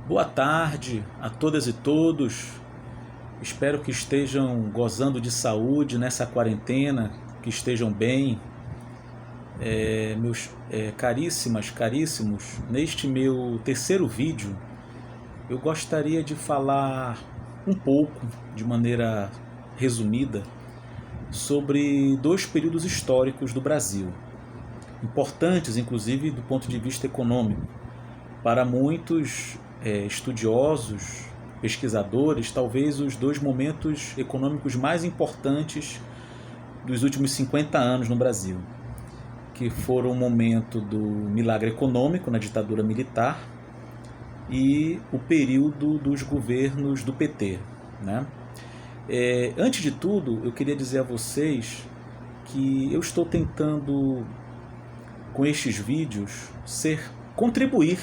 Boa tarde a todas e todos. Espero que estejam gozando de saúde nessa quarentena, que estejam bem. Caríssimos, neste meu terceiro vídeo, eu gostaria de falar um pouco, de maneira resumida, sobre dois períodos históricos do Brasil, importantes inclusive do ponto de vista econômico. Para muitos estudiosos, pesquisadores, talvez os dois momentos econômicos mais importantes dos últimos 50 anos no Brasil, que foram o momento do milagre econômico na ditadura militar e o período dos governos do PT, né? Antes de tudo, eu queria dizer a vocês que eu estou tentando, com estes vídeos, contribuir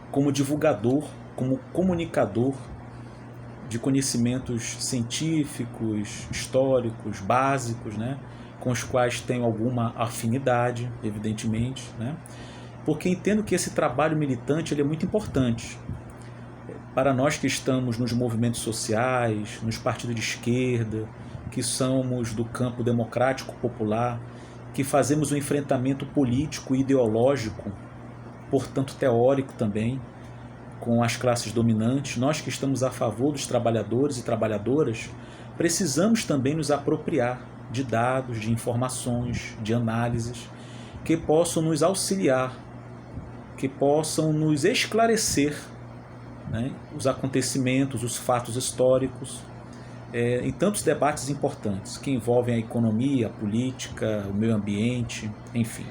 como divulgador, como comunicador de conhecimentos científicos, históricos, básicos, né, com os quais tenho alguma afinidade, evidentemente, né, porque entendo que esse trabalho militante ele é muito importante para nós que estamos nos movimentos sociais, nos partidos de esquerda, que somos do campo democrático popular, que fazemos um enfrentamento político e ideológico, portanto teórico também, com as classes dominantes. Nós que estamos a favor dos trabalhadores e trabalhadoras, precisamos também nos apropriar de dados, de informações, de análises, que possam nos auxiliar, que possam nos esclarecer, né, os acontecimentos, os fatos históricos, em tantos debates importantes, que envolvem a economia, a política, o meio ambiente, enfim,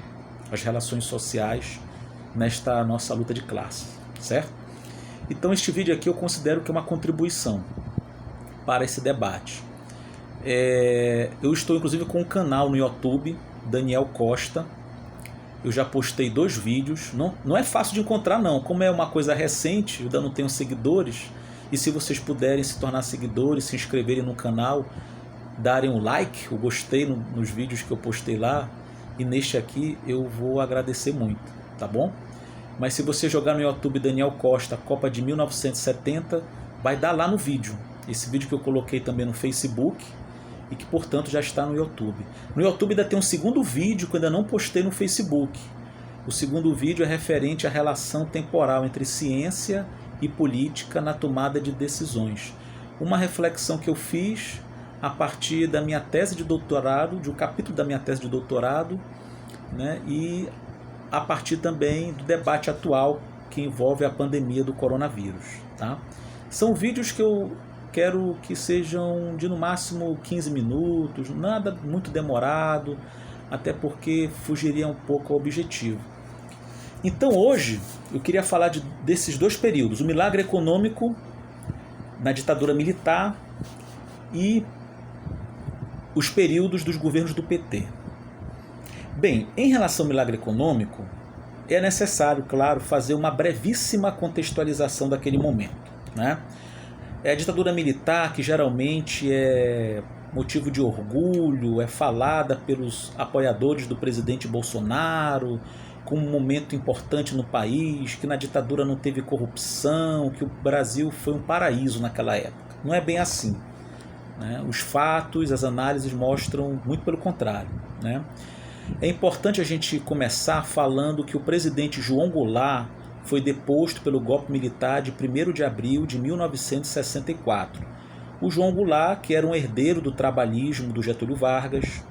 as relações sociais nesta nossa luta de classe, certo? Então este vídeo aqui eu considero que é uma contribuição para esse debate. Eu estou inclusive com um canal no YouTube, Daniel Costa. Eu já postei 2 vídeos, não é fácil de encontrar não, como é uma coisa recente, eu ainda não tenho seguidores, e se vocês puderem se tornar seguidores, se inscreverem no canal, darem um like, o gostei nos vídeos que eu postei lá, e neste aqui eu vou agradecer muito, tá bom? Mas se você jogar no YouTube Daniel Costa, Copa de 1970, vai dar lá no vídeo. Esse vídeo que eu coloquei também no Facebook e que, portanto, já está no YouTube. No YouTube ainda tem um segundo vídeo que eu ainda não postei no Facebook. O segundo vídeo é referente à relação temporal entre ciência e política na tomada de decisões. Uma reflexão que eu fiz a partir da minha tese de doutorado, de um capítulo da minha tese de doutorado, né, e a partir também do debate atual que envolve a pandemia do coronavírus, tá? São vídeos que eu quero que sejam de no máximo 15 minutos, nada muito demorado, até porque fugiria um pouco ao objetivo. Então hoje eu queria falar desses dois períodos, o milagre econômico na ditadura militar e os períodos dos governos do PT. Bem, em relação ao milagre econômico, é necessário, claro, fazer uma brevíssima contextualização daquele momento, né? É a ditadura militar, que geralmente é motivo de orgulho, é falada pelos apoiadores do presidente Bolsonaro como um momento importante no país, que na ditadura não teve corrupção, que o Brasil foi um paraíso naquela época. Não é bem assim, né? Os fatos, as análises mostram muito pelo contrário, né? É importante a gente começar falando que o presidente João Goulart foi deposto pelo golpe militar de 1º de abril de 1964. O João Goulart, que era um herdeiro do trabalhismo do Getúlio Vargas,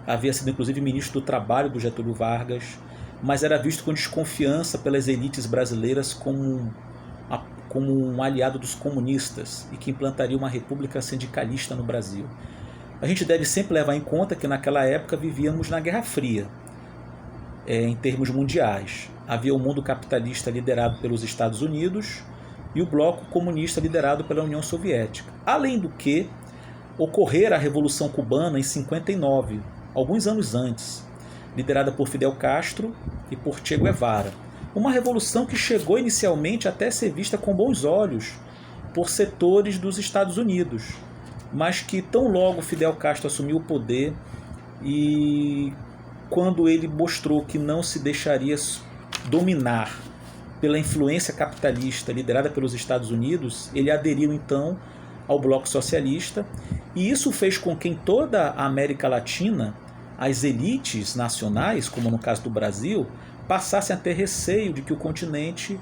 havia sido inclusive ministro do Trabalho do Getúlio Vargas, mas era visto com desconfiança pelas elites brasileiras como um aliado dos comunistas e que implantaria uma república sindicalista no Brasil. A gente deve sempre levar em conta que naquela época vivíamos na Guerra Fria, em termos mundiais. Havia o mundo capitalista liderado pelos Estados Unidos e o bloco comunista liderado pela União Soviética. Além do que, ocorrera a Revolução Cubana em 59, alguns anos antes, liderada por Fidel Castro e por Che Guevara. Uma revolução que chegou inicialmente até a ser vista com bons olhos por setores dos Estados Unidos, mas que tão logo Fidel Castro assumiu o poder e quando ele mostrou que não se deixaria dominar pela influência capitalista liderada pelos Estados Unidos, ele aderiu então ao Bloco Socialista, e isso fez com que em toda a América Latina as elites nacionais, como no caso do Brasil, passassem a ter receio de que o continente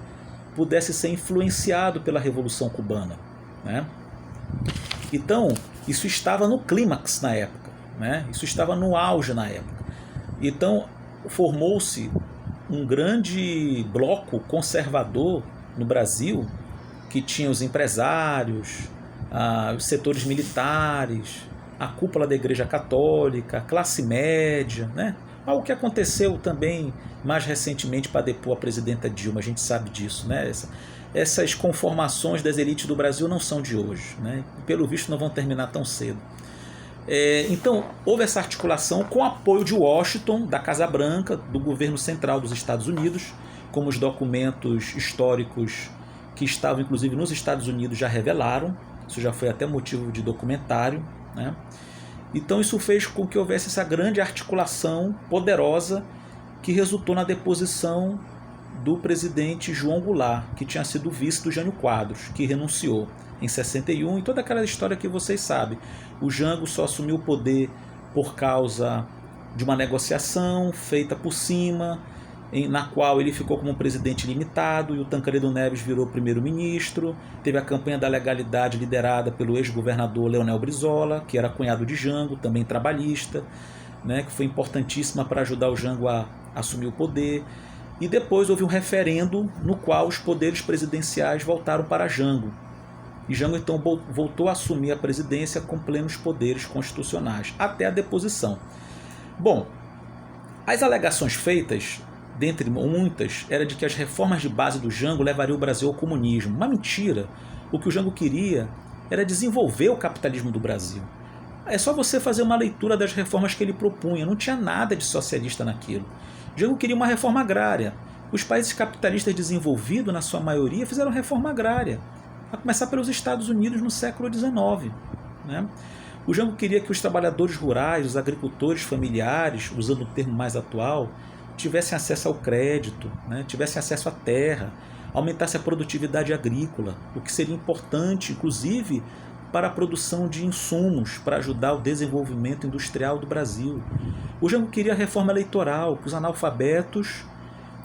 pudesse ser influenciado pela Revolução Cubana, né? Então, isso estava no clímax na época, né? Isso estava no auge na época. Então, formou-se um grande bloco conservador no Brasil, que tinha os empresários, os setores militares, a cúpula da Igreja Católica, a classe média, né? Algo que aconteceu também mais recentemente para depor a presidenta Dilma, a gente sabe disso, né? Essas conformações das elites do Brasil não são de hoje, né? Pelo visto não vão terminar tão cedo. Então houve essa articulação com o apoio de Washington, da Casa Branca, do governo central dos Estados Unidos, como os documentos históricos que estavam inclusive nos Estados Unidos já revelaram. Isso já foi até motivo de documentário, né? Então isso fez com que houvesse essa grande articulação poderosa que resultou na deposição do presidente João Goulart, que tinha sido vice do Jânio Quadros, que renunciou em 61, e toda aquela história que vocês sabem. O Jango só assumiu o poder por causa de uma negociação feita por cima, na qual ele ficou como presidente limitado, e o Tancredo Neves virou primeiro-ministro. Teve a campanha da legalidade liderada pelo ex-governador Leonel Brizola, que era cunhado de Jango, também trabalhista, né, que foi importantíssima para ajudar o Jango a assumir o poder. E depois houve um referendo no qual os poderes presidenciais voltaram para Jango. E Jango então voltou a assumir a presidência com plenos poderes constitucionais, até a deposição. Bom, as alegações feitas, dentre muitas, era de que as reformas de base do Jango levariam o Brasil ao comunismo. Uma mentira. O que o Jango queria era desenvolver o capitalismo do Brasil. É só você fazer uma leitura das reformas que ele propunha. Não tinha nada de socialista naquilo. Jango queria uma reforma agrária. Os países capitalistas desenvolvidos, na sua maioria, fizeram reforma agrária, a começar pelos Estados Unidos no século XIX, né? O Jango queria que os trabalhadores rurais, os agricultores familiares, usando o termo mais atual, tivessem acesso ao crédito, né? Tivessem acesso à terra, aumentasse a produtividade agrícola, o que seria importante, inclusive, para a produção de insumos, para ajudar o desenvolvimento industrial do Brasil. O Jango queria a reforma eleitoral, que os analfabetos,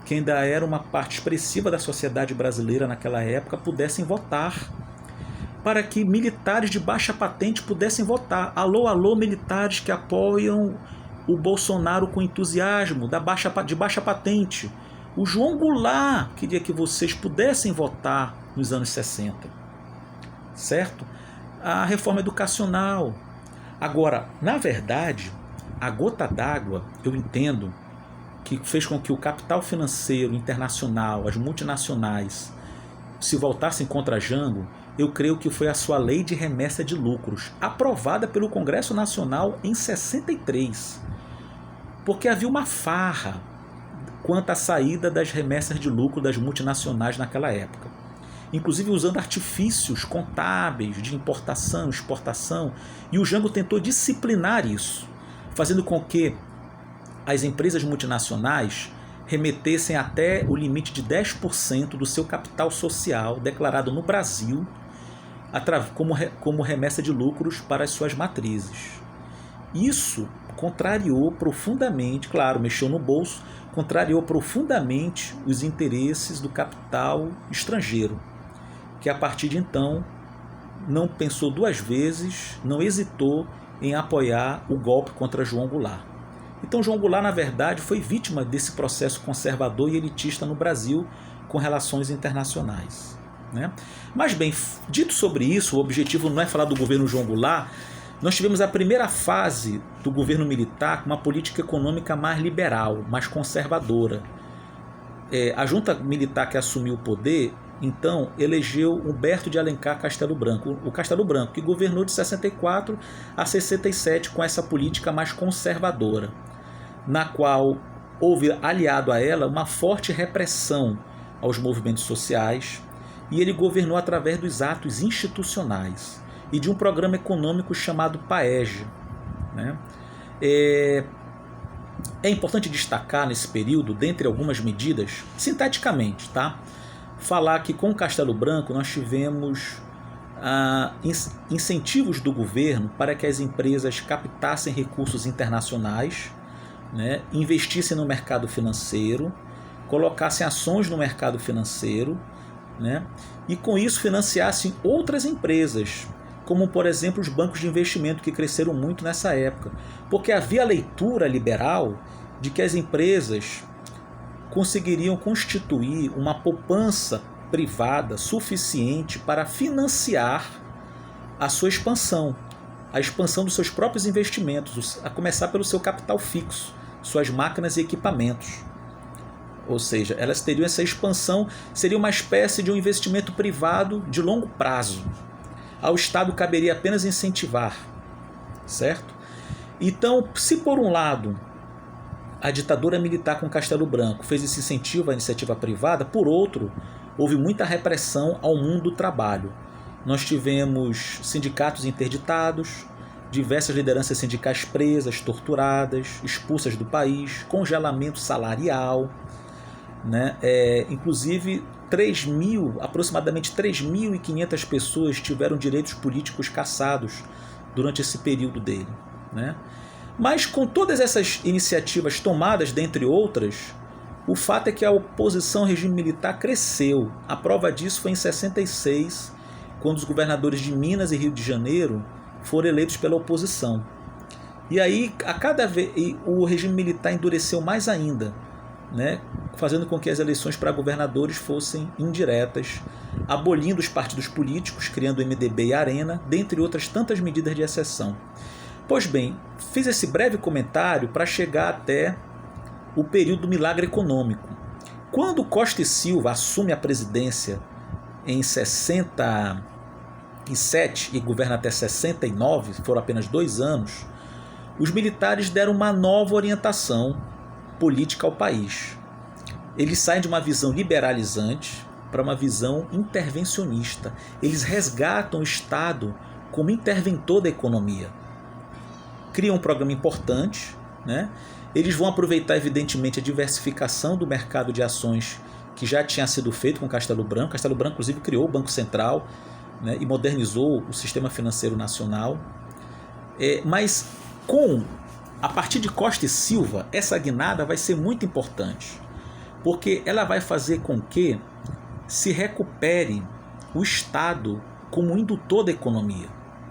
que ainda era uma parte expressiva da sociedade brasileira naquela época, pudessem votar, para que militares de baixa patente pudessem votar. Alô, alô, militares que apoiam o Bolsonaro com entusiasmo, de baixa patente. O João Goulart queria que vocês pudessem votar nos anos 60, certo? A reforma educacional. Agora, na verdade, a gota d'água, eu entendo, que fez com que o capital financeiro internacional, as multinacionais, se voltassem contra Jango, eu creio que foi a sua lei de remessa de lucros, aprovada pelo Congresso Nacional em 63. Porque havia uma farra quanto à saída das remessas de lucro das multinacionais naquela época. Inclusive usando artifícios contábeis de importação, exportação, e o Jango tentou disciplinar isso, fazendo com que as empresas multinacionais remetessem até o limite de 10% do seu capital social declarado no Brasil como remessa de lucros para as suas matrizes. Isso contrariou profundamente, claro, mexeu no bolso, contrariou profundamente os interesses do capital estrangeiro, que a partir de então não pensou duas vezes, não hesitou em apoiar o golpe contra João Goulart. Então João Goulart, na verdade, foi vítima desse processo conservador e elitista no Brasil com relações internacionais, né? Mas bem, dito sobre isso, o objetivo não é falar do governo João Goulart. Nós tivemos a primeira fase do governo militar com uma política econômica mais liberal, mais conservadora. A junta militar que assumiu o poder, então, elegeu Humberto de Alencar Castelo Branco, o Castelo Branco, que governou de 64 a 67 com essa política mais conservadora, na qual houve, aliado a ela, uma forte repressão aos movimentos sociais, e ele governou através dos atos institucionais e de um programa econômico chamado PAEG, né? É importante destacar nesse período, dentre algumas medidas, sinteticamente, tá? falar que com Castelo Branco nós tivemos incentivos do governo para que as empresas captassem recursos internacionais, né, investissem no mercado financeiro, colocassem ações no mercado financeiro, né, e com isso financiassem outras empresas, como por exemplo os bancos de investimento, que cresceram muito nessa época, porque havia a leitura liberal de que as empresas conseguiriam constituir uma poupança privada suficiente para financiar a sua expansão, a expansão dos seus próprios investimentos, a começar pelo seu capital fixo, suas máquinas e equipamentos. Ou seja, elas teriam essa expansão, seria uma espécie de um investimento privado de longo prazo. Ao Estado caberia apenas incentivar, certo? Então, se por um lado a ditadura militar com Castelo Branco fez esse incentivo à iniciativa privada, por outro, houve muita repressão ao mundo do trabalho. Nós tivemos sindicatos interditados, diversas lideranças sindicais presas, torturadas, expulsas do país, congelamento salarial, né? Inclusive aproximadamente 3.500 pessoas tiveram direitos políticos cassados durante esse período dele, né? Mas com todas essas iniciativas tomadas, dentre outras, o fato é que a oposição ao regime militar cresceu. A prova disso foi em 66, quando os governadores de Minas e Rio de Janeiro foram eleitos pela oposição. E aí, a cada vez, o regime militar endureceu mais ainda, né, fazendo com que as eleições para governadores fossem indiretas, abolindo os partidos políticos, criando o MDB e a Arena, dentre outras tantas medidas de exceção. Pois bem, fiz esse breve comentário para chegar até o período do milagre econômico. Quando Costa e Silva assume a presidência em 67 e governa até 69, foram apenas 2 anos, os militares deram uma nova orientação política ao país. Eles saem de uma visão liberalizante para uma visão intervencionista. Eles resgatam o Estado como interventor da economia. Criam um programa importante, né? Eles vão aproveitar, evidentemente, a diversificação do mercado de ações que já tinha sido feito com Castelo Branco. Castelo Branco, inclusive, criou o Banco Central, né, e modernizou o sistema financeiro nacional. Mas a partir de Costa e Silva, essa guinada vai ser muito importante, porque ela vai fazer com que se recupere o Estado como indutor da economia,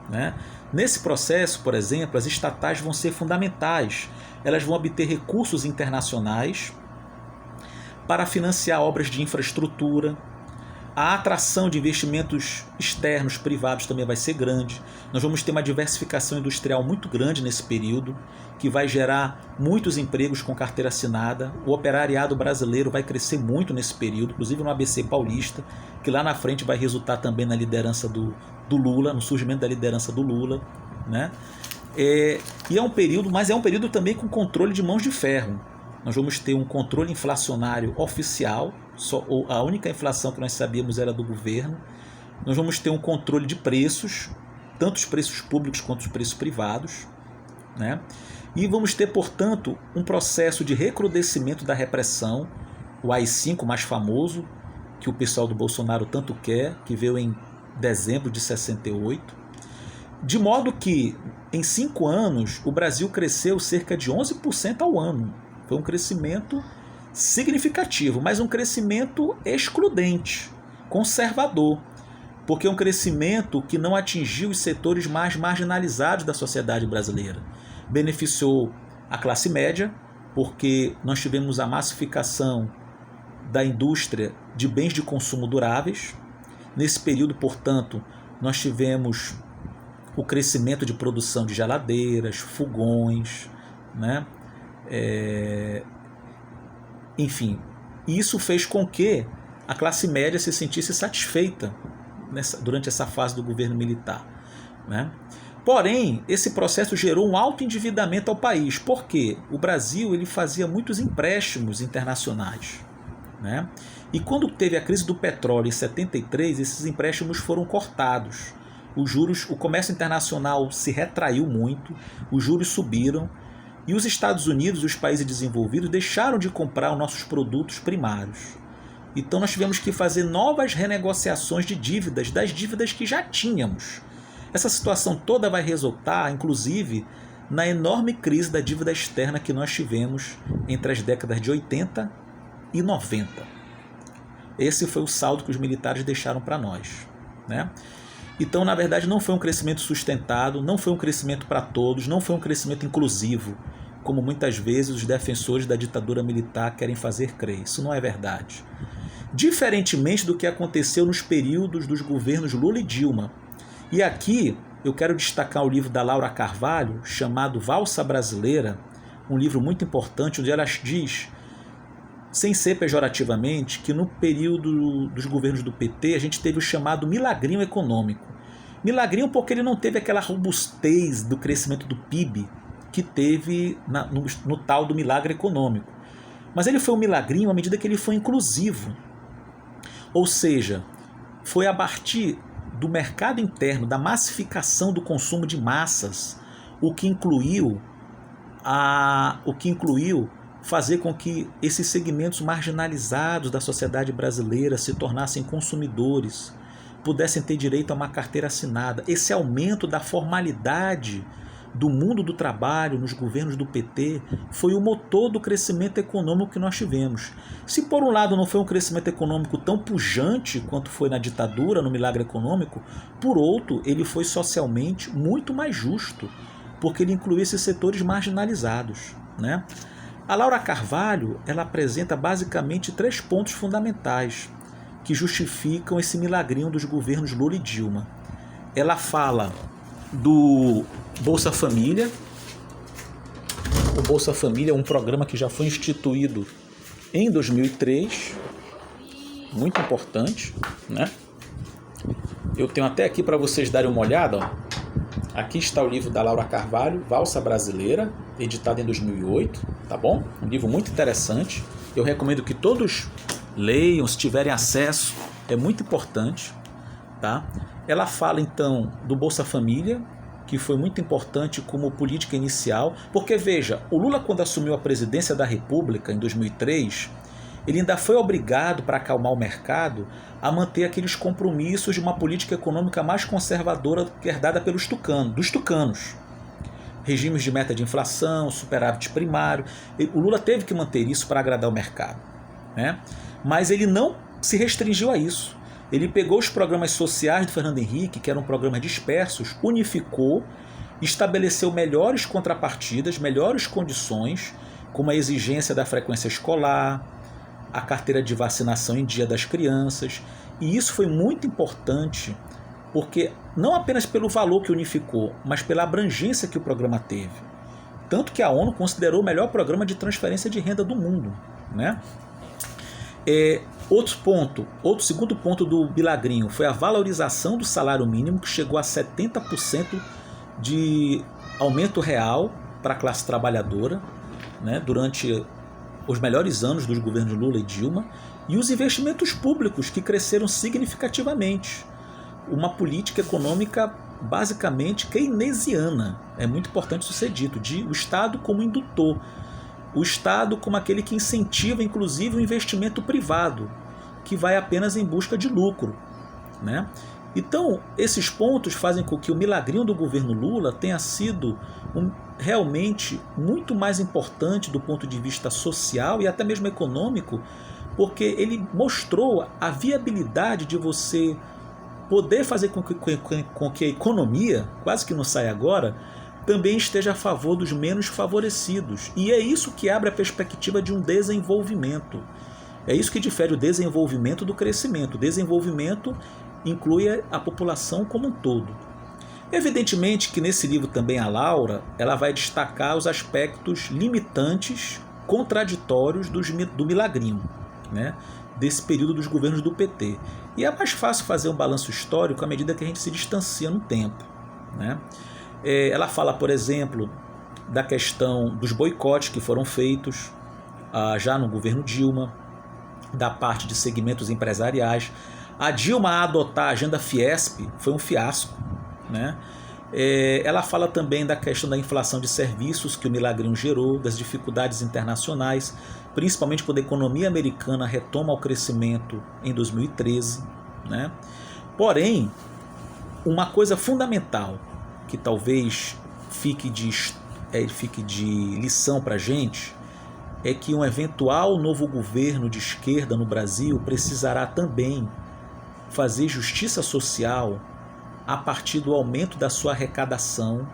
né? Nesse processo, por exemplo, as estatais vão ser fundamentais. Elas vão obter recursos internacionais para financiar obras de infraestrutura. A atração de investimentos externos, privados, também vai ser grande. Nós vamos ter uma diversificação industrial muito grande nesse período, que vai gerar muitos empregos com carteira assinada. O operariado brasileiro vai crescer muito nesse período, inclusive no ABC paulista, que lá na frente vai resultar também na liderança do Lula, no surgimento da liderança do Lula, né? E é um período, mas é um período também com controle de mãos de ferro. Nós vamos ter um controle inflacionário oficial, a única inflação que nós sabíamos era do governo. Nós vamos ter um controle de preços, tanto os preços públicos quanto os preços privados, né? E vamos ter, portanto, um processo de recrudescimento da repressão, o AI-5 mais famoso, que o pessoal do Bolsonaro tanto quer, que veio em dezembro de 68, de modo que, em 5 anos, o Brasil cresceu cerca de 11% ao ano. Foi um crescimento significativo, mas um crescimento excludente, conservador, porque é um crescimento que não atingiu os setores mais marginalizados da sociedade brasileira. Beneficiou a classe média, porque nós tivemos a massificação da indústria de bens de consumo duráveis. Nesse período, portanto, nós tivemos o crescimento de produção de geladeiras, fogões, né? Enfim, isso fez com que a classe média se sentisse satisfeita durante essa fase do governo militar, né? Porém, esse processo gerou um alto endividamento ao país, porque o Brasil ele fazia muitos empréstimos internacionais, né? E quando teve a crise do petróleo em 73, esses empréstimos foram cortados. O comércio internacional se retraiu muito, os juros subiram, e os Estados Unidos e os países desenvolvidos deixaram de comprar os nossos produtos primários. Então nós tivemos que fazer novas renegociações de dívidas, das dívidas que já tínhamos. Essa situação toda vai resultar, inclusive, na enorme crise da dívida externa que nós tivemos entre as décadas de 80 e 90. Esse foi o saldo que os militares deixaram para nós, né? Então, na verdade, não foi um crescimento sustentado, não foi um crescimento para todos, não foi um crescimento inclusivo, como muitas vezes os defensores da ditadura militar querem fazer crer. Isso não é verdade. Diferentemente do que aconteceu nos períodos dos governos Lula e Dilma. E aqui eu quero destacar o livro da Laura Carvalho, chamado Valsa Brasileira, um livro muito importante, onde ela diz, sem ser pejorativamente, que no período dos governos do PT a gente teve o chamado milagrinho econômico. Milagrinho porque ele não teve aquela robustez do crescimento do PIB que teve no tal do milagre econômico. Mas ele foi um milagrinho à medida que ele foi inclusivo. Ou seja, foi a partir do mercado interno, da massificação do consumo de massas, o que incluiu fazer com que esses segmentos marginalizados da sociedade brasileira se tornassem consumidores, pudessem ter direito a uma carteira assinada. Esse aumento da formalidade do mundo do trabalho nos governos do PT foi o motor do crescimento econômico que nós tivemos. Se por um lado não foi um crescimento econômico tão pujante quanto foi na ditadura, no milagre econômico, por outro, ele foi socialmente muito mais justo, porque ele incluía esses setores marginalizados, né? A Laura Carvalho, ela apresenta basicamente 3 pontos fundamentais que justificam esse milagrinho dos governos Lula e Dilma. Ela fala do Bolsa Família. O Bolsa Família é um programa que já foi instituído em 2003, muito importante, né? Eu tenho até aqui para vocês darem uma olhada, ó. Aqui está o livro da Laura Carvalho, Valsa Brasileira, editado em 2008, tá bom? Um livro muito interessante. Eu recomendo que todos leiam, se tiverem acesso, é muito importante, tá? Ela fala então do Bolsa Família, que foi muito importante como política inicial, porque veja, o Lula, quando assumiu a presidência da República em 2003, ele ainda foi obrigado, para acalmar o mercado, a manter aqueles compromissos de uma política econômica mais conservadora que herdada dos tucanos. Regimes de meta de inflação, superávit primário. O Lula teve que manter isso para agradar o mercado, né? Mas ele não se restringiu a isso. Ele pegou os programas sociais do Fernando Henrique, que eram programas dispersos, unificou, estabeleceu melhores contrapartidas, melhores condições, como a exigência da frequência escolar, a carteira de vacinação em dia das crianças. E isso foi muito importante, porque não apenas pelo valor que unificou, mas pela abrangência que o programa teve. Tanto que a ONU considerou o melhor programa de transferência de renda do mundo, né? Outro segundo ponto do milagrinho foi a valorização do salário mínimo, que chegou a 70% de aumento real para a classe trabalhadora, né, durante os melhores anos dos governos Lula e Dilma, e os investimentos públicos, que cresceram significativamente. Uma política econômica basicamente keynesiana, é muito importante isso ser dito, o Estado como indutor, o Estado como aquele que incentiva inclusive o investimento privado, que vai apenas em busca de lucro, né? Então, esses pontos fazem com que o milagrinho do governo Lula tenha sido realmente muito mais importante do ponto de vista social e até mesmo econômico, porque ele mostrou a viabilidade de você poder fazer com que a economia, quase que não sai agora, também esteja a favor dos menos favorecidos. E é isso que abre a perspectiva de um desenvolvimento. É isso que difere o desenvolvimento do crescimento. O desenvolvimento inclui a população como um todo. Evidentemente que nesse livro também a Laura, ela vai destacar os aspectos limitantes, contraditórios do milagrinho, né? Desse período dos governos do PT. E é mais fácil fazer um balanço histórico à medida que a gente se distancia no tempo, né? Ela fala, por exemplo, da questão dos boicotes que foram feitos já no governo Dilma, da parte de segmentos empresariais. A Dilma a adotar a agenda Fiesp foi um fiasco, né? Ela fala também da questão da inflação de serviços que o Milagrinho gerou, das dificuldades internacionais, principalmente quando a economia americana retoma o crescimento em 2013, né? Porém, uma coisa fundamental que talvez fique de lição para a gente é que um eventual novo governo de esquerda no Brasil precisará também fazer justiça social a partir do aumento da sua arrecadação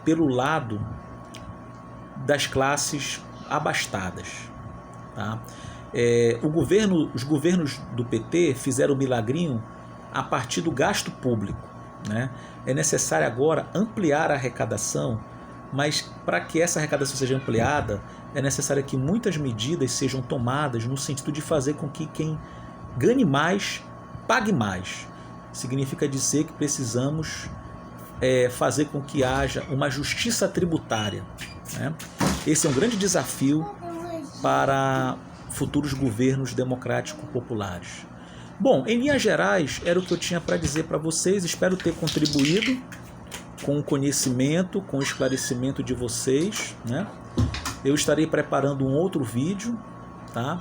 pelo lado das classes abastadas. Tá? Os governos do PT fizeram o milagrinho a partir do gasto público, né? É necessário agora ampliar a arrecadação, mas para que essa arrecadação seja ampliada, é necessário que muitas medidas sejam tomadas no sentido de fazer com que quem ganhe mais, pague mais. Significa dizer que precisamos fazer com que haja uma justiça tributária, né? Esse é um grande desafio para futuros governos democráticos populares. Bom, em linhas gerais, era o que eu tinha para dizer para vocês. Espero ter contribuído com o conhecimento, com o esclarecimento de vocês, né? Eu estarei preparando um outro vídeo, tá?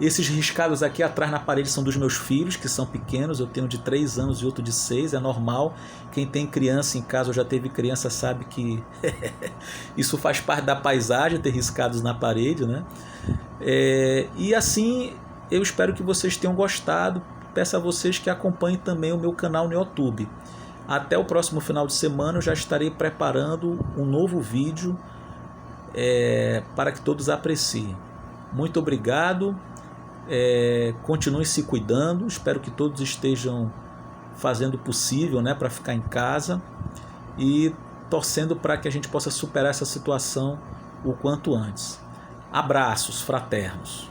Esses riscados aqui atrás na parede são dos meus filhos, que são pequenos. Eu tenho de 3 anos e outro de 6, é normal. Quem tem criança em casa ou já teve criança sabe que isso faz parte da paisagem, ter riscados na parede, né? E assim, eu espero que vocês tenham gostado. Peço a vocês que acompanhem também o meu canal no YouTube. Até o próximo final de semana eu já estarei preparando um novo vídeo para que todos apreciem. Muito obrigado. Continuem se cuidando. Espero que todos estejam fazendo o possível, né, para ficar em casa e torcendo para que a gente possa superar essa situação o quanto antes. Abraços fraternos.